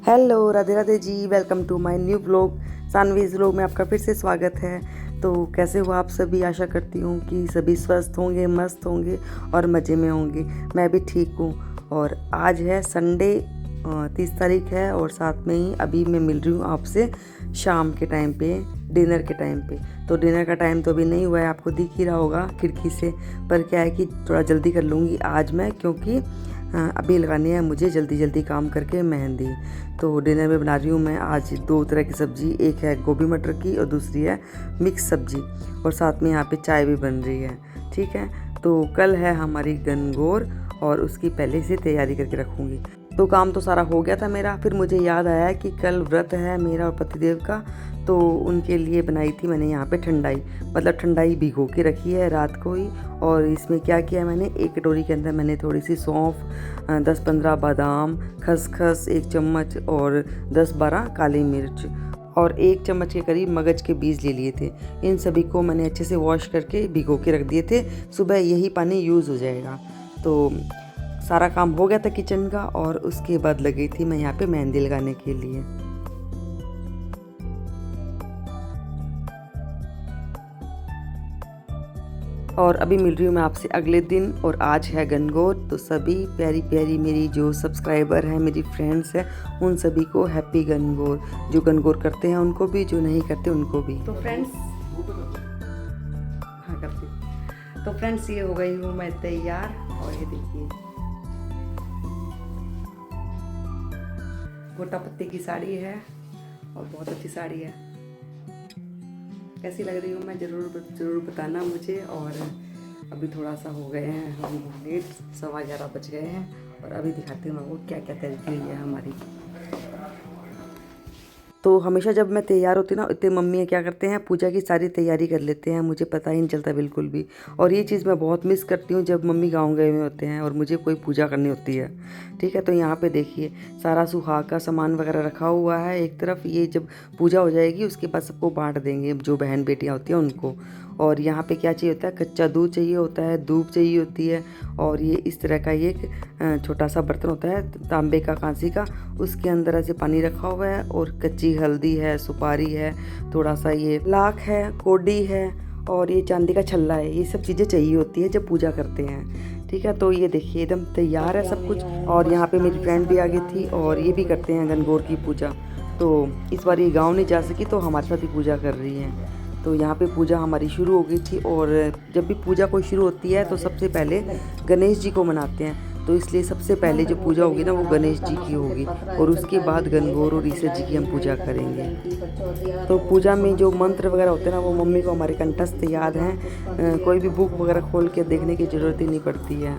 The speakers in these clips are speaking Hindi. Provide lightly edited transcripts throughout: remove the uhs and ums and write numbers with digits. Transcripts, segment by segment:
Hello, Radhe Radhe ji. Welcome to my new blog. Saanvi's vlog में आपका फिर से स्वागत है। तो कैसे हो आप सभी? आशा करती हूँ कि सभी स्वस्थ होंगे, मस्त होंगे और मज़े में होंगे। मैं भी ठीक हूँ। और आज है संडे, 30 तारीख है और साथ में ही अभी मैं मिल रही हूँ आपसे शाम के टाइम पे, डिनर के टाइम पे। तो डिनर का टाइम तो अभी नहीं हुआ है, आपको दिख ही रहा होगा खिड़की से। पर क्या है कि थोड़ा जल्दी कर लूँगी आज मैं, क्योंकि अभी लगानी है मुझे जल्दी जल्दी काम करके मेहंदी। तो डिनर में बना रही हूँ मैं आज 2 तरह की सब्ज़ी। एक है गोभी मटर की और दूसरी है मिक्स सब्ज़ी, और साथ में यहाँ पे चाय भी बन रही है। ठीक है, तो कल है हमारी गनगौर और उसकी पहले से तैयारी करके रखूँगी। तो काम तो सारा हो गया था मेरा, फिर मुझे याद आया कि कल व्रत है मेरा और पतिदेव का। तो उनके लिए बनाई थी मैंने यहाँ पे ठंडाई, मतलब ठंडाई भिगो के रखी है रात को ही। और इसमें क्या किया है मैंने, एक कटोरी के अंदर मैंने थोड़ी सी सौंफ, 10-15 बादाम, खसखस 1 चम्मच और 10-12 काली मिर्च और 1 चम्मच के करीब मगज के बीज ले लिए थे। इन सभी को मैंने अच्छे से वॉश करके भिगो के रख दिए थे। सुबह यही पानी यूज़ हो जाएगा। तो सारा काम हो गया था किचन का, और उसके बाद लगी थी मैं यहाँ पे मेहंदी लगाने के लिए। और अभी मिल रही हूँ मैं आपसे अगले दिन, और आज है गनगौर। तो सभी प्यारी प्यारी मेरी जो सब्सक्राइबर हैं, मेरी फ्रेंड्स हैं, उन सभी को हैप्पी गनगौर। जो गनगौर करते हैं उनको भी, जो नहीं करते उनको भी। तो फ्रेंड्स, हाँ करती। तो फ्रेंड्स, ये हो गई हूँ मैं तैयार, और ये देखिए गोटा पत्ते की साड़ी है और बहुत अच्छी साड़ी है। कैसी लग रही हूँ मैं ज़रूर बताना मुझे। और अभी थोड़ा सा हो गए हैं हम लेट, 11:15 बज गए हैं, और अभी दिखाते हैं आपको क्या क्या तैयारी हुई है हमारी। तो हमेशा जब मैं तैयार होती ना, इतने मम्मी क्या करते हैं, पूजा की सारी तैयारी कर लेते हैं, मुझे पता ही नहीं चलता बिल्कुल भी। और ये चीज़ मैं बहुत मिस करती हूँ जब मम्मी गाँव गए हुए होते हैं और मुझे कोई पूजा करनी होती है। ठीक है, तो यहाँ पे देखिए सारा सुहाग का सामान वगैरह रखा हुआ है एक तरफ। ये जब पूजा हो जाएगी उसके बाद सबको बांट देंगे, जो बहन बेटियाँ होती हैं उनको। और यहाँ पे क्या चाहिए होता है, कच्चा दूध चाहिए होता है, धूप चाहिए होती है, और ये इस तरह का ये एक छोटा सा बर्तन होता है तांबे का, कांसी का। उसके अंदर ऐसे पानी रखा हुआ है, और कच्ची हल्दी है, सुपारी है, थोड़ा सा ये लाख है, कोडी है, और ये चांदी का छल्ला है। ये सब चीज़ें चाहिए होती है जब पूजा करते हैं। ठीक है, तो ये देखिए एकदम तैयार है सब कुछ। और यहाँ पे मेरी फ्रेंड भी आ गई थी, और ये भी करते हैं गनगौर की पूजा। तो इस बार ये गांव नहीं जा सकी, तो हमारे साथ ही पूजा कर रही हैं। तो यहाँ पे पूजा हमारी शुरू हो गई थी। और जब भी पूजा कोई शुरू होती है तो सबसे पहले गणेश जी को मनाते हैं। तो इसलिए सबसे पहले जो पूजा होगी ना, वो गणेश जी की होगी, और उसके बाद गनगौर और ईश्वर जी की हम पूजा करेंगे। तो पूजा में जो मंत्र वगैरह होते हैं ना, वो मम्मी को हमारे कंठस्थ याद हैं। कोई भी बुक वगैरह खोल के देखने की ज़रूरत ही नहीं पड़ती है।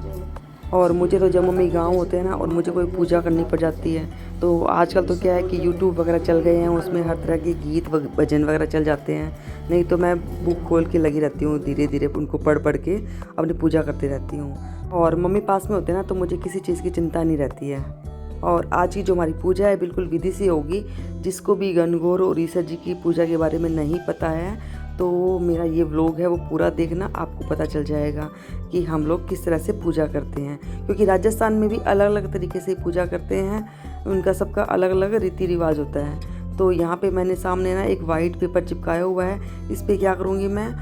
और मुझे तो जब मम्मी गाँव होते हैं ना और मुझे कोई पूजा करनी पड़ जाती है, तो आजकल तो क्या है कि यूट्यूब वगैरह चल गए हैं, उसमें हर तरह के गीत भजन वगैरह चल जाते हैं। नहीं तो मैं बुक खोल के लगी रहती हूँ, धीरे धीरे उनको पढ़ पढ़ के अपनी पूजा करती रहती हूँ। और मम्मी पास में होते हैं ना, तो मुझे किसी चीज़ की चिंता नहीं रहती है। और आज की जो हमारी पूजा है बिल्कुल विधि से होगी। जिसको भी गनगौर और ईश्वर जी की पूजा के बारे में नहीं पता है, तो मेरा ये व्लॉग है वो पूरा देखना, आपको पता चल जाएगा कि हम लोग किस तरह से पूजा करते हैं। क्योंकि राजस्थान में भी अलग अलग तरीके से पूजा करते हैं, उनका सबका अलग अलग रीति रिवाज होता है। तो यहाँ पे मैंने सामने ना एक वाइट पेपर चिपकाया हुआ है। इस पर क्या करूँगी मैं,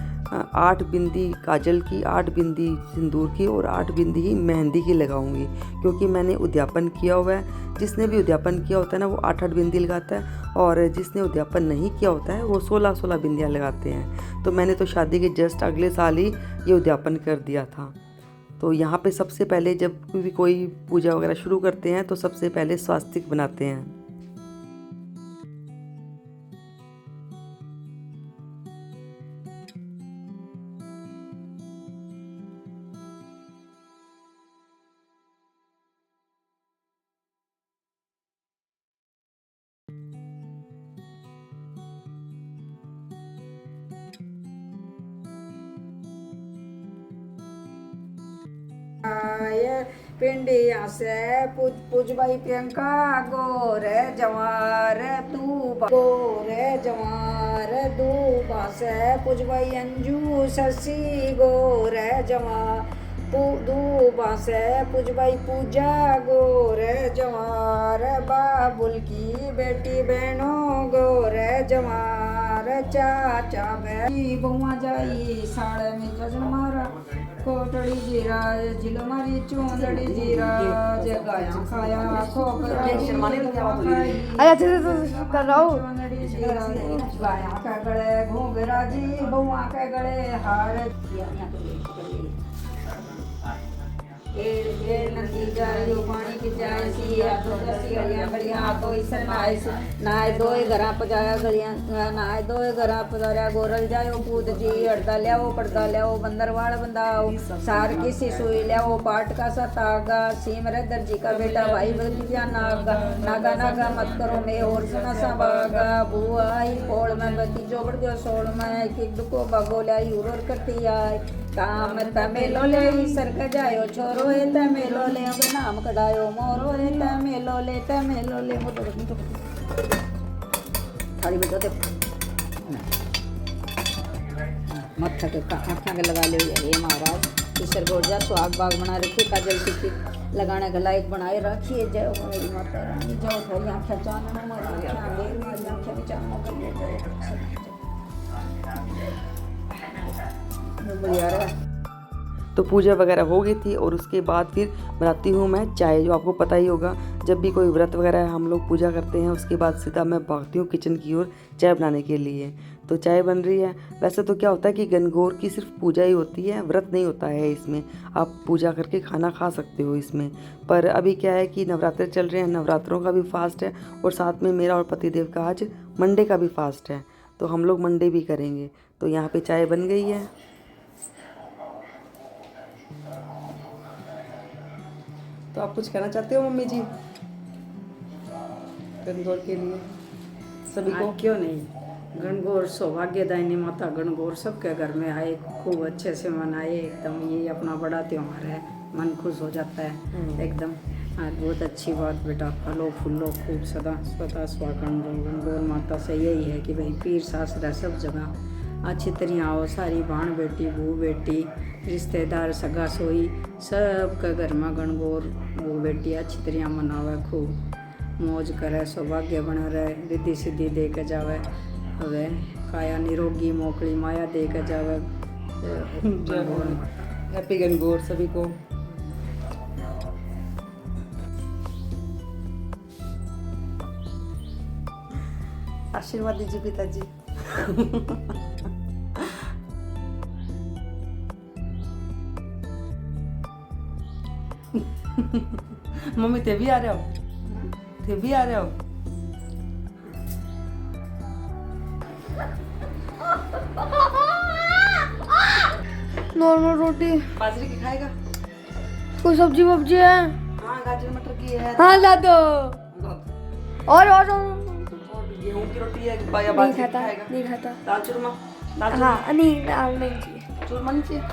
8 बिंदी काजल की, 8 बिंदी सिंदूर की, और 8 बिंदी ही मेहंदी की लगाऊंगी। क्योंकि मैंने उद्यापन किया हुआ है। जिसने भी उद्यापन किया होता है ना, वो 8-8 बिंदी लगाता है, और जिसने उद्यापन नहीं किया होता है वो 16-16 बिंदियाँ लगाते हैं। तो मैंने तो शादी के जस्ट अगले साल ही ये उद्यापन कर दिया था। तो यहाँ पे सबसे पहले जब भी कोई पूजा वगैरह शुरू करते हैं, तो सबसे पहले स्वास्तिक बनाते हैं। पिंडिया से पूजबाई प्रियंका गोर जवार तू गोर जवार दूबा से पूजबाई अंजू शशि गोर जवार दूबा से पूजबाई पूजा गोर जवार बाबुल की बेटी बहनों गोर जवार चाचा बेटी बहुआ जाई साड़ में जजन मारा कोटड़ी जीरा जिल मारी चोंदड़ी जीरा जगाया खाया खोपरा कर रहा हूँ चोंदड़ी जीरा गाया का गले घूंघरा जी बहुआ के गले हार ए नदी जायो पानी की जाए सी आ तो दसी गलियां गलियां आ तो इस नाए दोए घरा पजाया गलियां नाए दोए घरा पजाया गोरल जायो पूत जी हड़दा लियाओ पर्दा लियाओ बंदरवाड़ बंदाओ सार की सी सुई लियाओ पाट का सा तागा सीम रे दर्जी का बेटा भाई बतिया नागा नागा नागा मत करो मैं और सुना सा बागा बुआ आई पोड़ में बती जो बढ़ गयो सोड़ में एक दुको बागोला यूरोर करती आई काम तमेलो ले सरक जायो छोरो है तमेलो ले अब नाम कढ़ायो मोरो है तमेलो ले थाली में दे मत्था के आँखा के लगा ले ये महाराज ईश्वर गोरजा सुहाग बाग बना रखी काजल टिक्की लगाने गला एक बनाए रखिए जय हो मेरी माता रानी जाओ थाली आँखें चानना मारी आँखें देर मारी आँखें भी चानना करिए जय बढ़िया रहा। तो पूजा वगैरह हो गई थी और उसके बाद फिर बनाती हूँ मैं चाय, जो आपको पता ही होगा जब भी कोई व्रत वगैरह हम लोग पूजा करते हैं उसके बाद सीधा मैं भागती हूँ किचन की ओर चाय बनाने के लिए। तो चाय बन रही है। वैसे तो क्या होता है कि गणगौर की सिर्फ पूजा ही होती है, व्रत नहीं होता है इसमें, आप पूजा करके खाना खा सकते हो इसमें। पर अभी क्या है कि नवरात्र चल रहे हैं, नवरात्रों का भी फास्ट है और साथ में मेरा और पतिदेव का आज मंडे का भी फास्ट है, तो हम लोग मंडे भी करेंगे। तो यहाँ पे चाय बन गई है। तो आप कुछ कहना चाहते हो मम्मी जी गणगौर के लिए सभी को? क्यों नहीं, गणगौर सौभाग्यदायिनी माता गणगौर सबके घर में आए, खूब अच्छे से मनाए एकदम। ये अपना बड़ा त्योहार है, मन खुश हो जाता है एकदम। आज बहुत अच्छी बात बेटा, फलो फूलो खूब सदा स्वतः स्वागण गणगौर माता से यही है कि भाई पीर सासरा सब जगह अच्छी तरह आओ, सारी भाण बेटी बहू बेटी रिश्तेदार सगा सोई सब का घर में गणगौर बहू बेटी अच्छी तरह मनावे, खूब मौज करे, सौभाग्य बना रहे, रिद्धि सिद्धि दे के जावे, हवे काया निरोगी मोकली माया दे के जावे। हैप्पी गणगौर सभी को। आशीर्वाद दीजिए पिताजी। मम्मी ते भी आ रहे हो? ते भी आ रहे हो? नॉर्मल रोटी बाजरे की खाएगा? कोई सब्जी वब्जी है? हाँ गाजर मटर की है। हाँ ला दो। और गेहूं की रोटी है या नहीं बाजरे की खाता, खाएगा? नहीं खाता। दाल चूरमा? हाँ नहीं, दाल नहीं चाहिए, चूरमा नहीं चाहिए?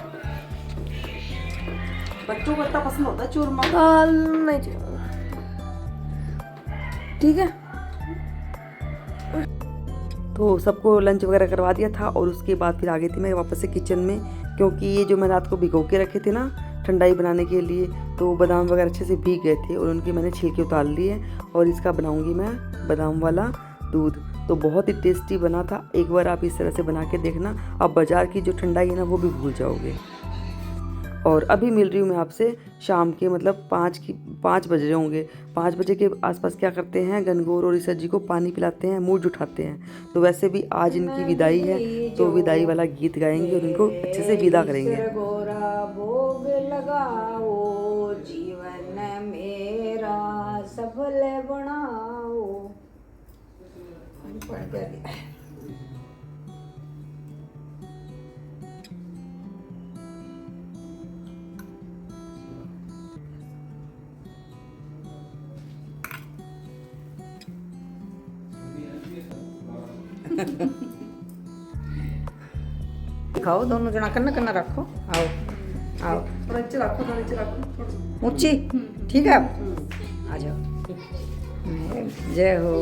बच्चों को इतना पसंद होता है चूरमा? दाल नहीं चाहिए। ठीक है। तो सबको लंच वगैरह करवा दिया था और उसके बाद फिर आ गई थी मैं वापस से किचन में, क्योंकि ये जो मैं रात को भिगो के रखे थे ना ठंडाई बनाने के लिए, तो बादाम वगैरह अच्छे से भीग गए थे और उनके मैंने छिलके उतार लिए और इसका बनाऊंगी मैं बादाम वाला दूध। तो बहुत ही टेस्टी बना था, एक बार आप इस तरह से बना के देखना, आप बाज़ार की जो ठंडाई है ना वो भी भूल जाओगे। और अभी मिल रही हूँ मैं आपसे शाम के मतलब 5 बज रहे होंगे। 5 बजे के आसपास क्या करते हैं, गणगौर और ईसा जी को पानी पिलाते हैं, मूड उठाते हैं। तो वैसे भी आज इनकी विदाई है, तो विदाई वाला गीत गाएंगे और इनको अच्छे से विदा करेंगे। गोरा भोग लगाओ, जीवन मेरा सफल बनाओ। खाओ दोनों जना, कन्ना कन्ना रखो। आओ आओ, थोड़ा नीचे रखो, थोड़ा नीचे रखो, ऊंची, ठीक है। आ जाओ। जय हो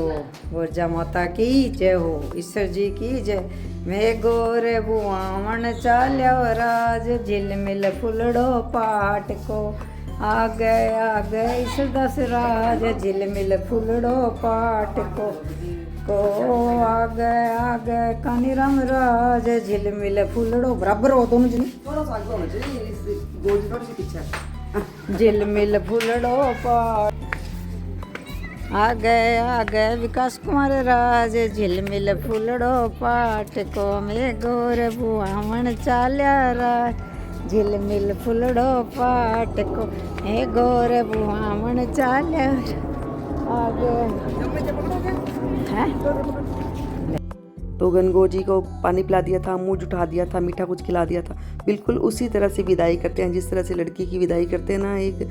गोरजा माता की जय हो, ईश्वर जी की जय। मैं गोरे बुआवन चाल्या राज, झिलमिल फुलड़ो पाट को आ गए ईश्वर दसराज, झिलमिल फुलड़ो पाट को आ गए कानी राम राज, झिलमिल फुलड़ो बराबर हो दोनों जने, झिलमिल फुलड़ो पाट आ गए विकास कुमार राज, झिलमिल फुलड़ो पाट को मैं गोर बुआवन चाल्या राज, झिलमिल फुलड़ो पाट को मैं गोर बुआवन चाल्या आ गए। तो गणगौर जी को पानी पिला दिया था, मुँह जुठा दिया था, मीठा कुछ खिला दिया था। बिल्कुल उसी तरह से विदाई करते हैं जिस तरह से लड़की की विदाई करते हैं ना, एक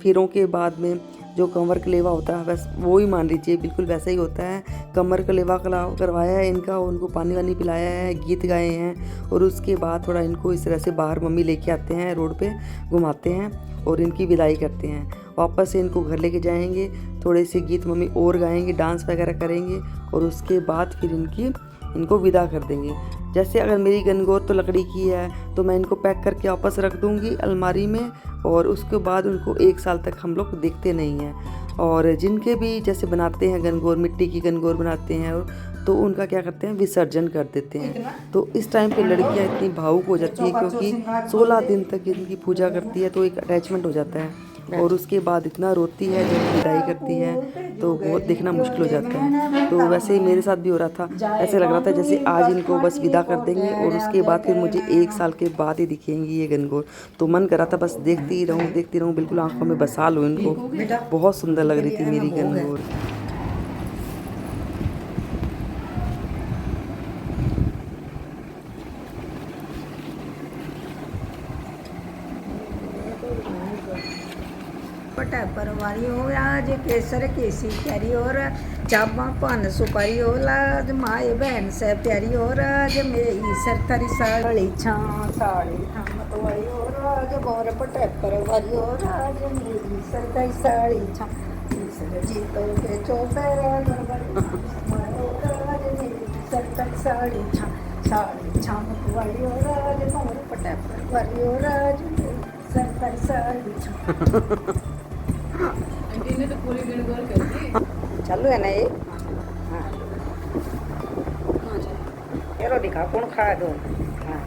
फेरों के बाद में जो कमर कलेवा होता है, बस वो ही मान लीजिए बिल्कुल वैसा ही होता है। कमर कलेवा करवाया है इनका, उनको पानी वानी पिलाया है, गीत गाए हैं और उसके बाद थोड़ा इनको इस तरह से बाहर मम्मी लेके आते हैं, रोड पे घुमाते हैं और इनकी विदाई करते हैं। वापस से इनको घर लेके जाएंगे, थोड़े से गीत मम्मी और गाएंगे, डांस वगैरह करेंगे और उसके बाद फिर इनको विदा कर देंगे। जैसे अगर मेरी गणगौर तो लकड़ी की है तो मैं इनको पैक करके वापस रख दूँगी अलमारी में और उसके बाद उनको 1 साल तक हम लोग देखते नहीं हैं। और जिनके भी जैसे बनाते हैं गणगौर, मिट्टी की गणगौर बनाते हैं और तो उनका क्या करते हैं, विसर्जन कर देते हैं। तो इस टाइम पे लड़कियां इतनी भावुक हो जाती है क्योंकि 16 दिन तक इनकी पूजा करती है तो एक अटैचमेंट हो जाता है और उसके बाद इतना रोती है जब विदाई करती है तो बहुत देखना मुश्किल हो जाता है। तो वैसे ही मेरे साथ भी हो रहा था, ऐसे लग रहा था जैसे आज इनको बस विदा कर देंगे और उसके बाद फिर मुझे 1 साल के बाद ही दिखेंगी ये गणगौर। तो मन कर रहा था बस देखती रहूँ, बिल्कुल आंखों में बसा लूँ इनको। बहुत सुंदर लग रही थी मेरी गणगौर। पटा परवारी हो आज केसर केसी प्यारी हो चाबा पान सुपारी हो लाज, माए बहन से प्यारी हो राज, मेरी सरकारी साड़ी साड़ी मतवारी हो राज, गौर पटा परवारी हो राज, मेरी सरकारी साड़ी जीतो के चौपहरा सरकारी साड़ी मतवारी हो राज, गौर पटा परवारी हो राज, सरकारी साड़ी चालू है ना ये। हाँ चलो दिखा कौन खा दो। हाँ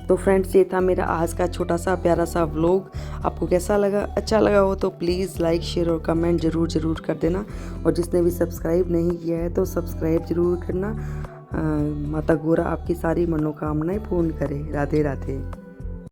तो फ्रेंड्स ये था मेरा आज का छोटा सा प्यारा सा व्लॉग। आपको कैसा लगा? अच्छा लगा हो तो प्लीज़ लाइक शेयर और कमेंट ज़रूर कर देना और जिसने भी सब्सक्राइब नहीं किया है तो सब्सक्राइब ज़रूर करना। माता गौरा आपकी सारी मनोकामनाएं पूर्ण करे। राधे राधे।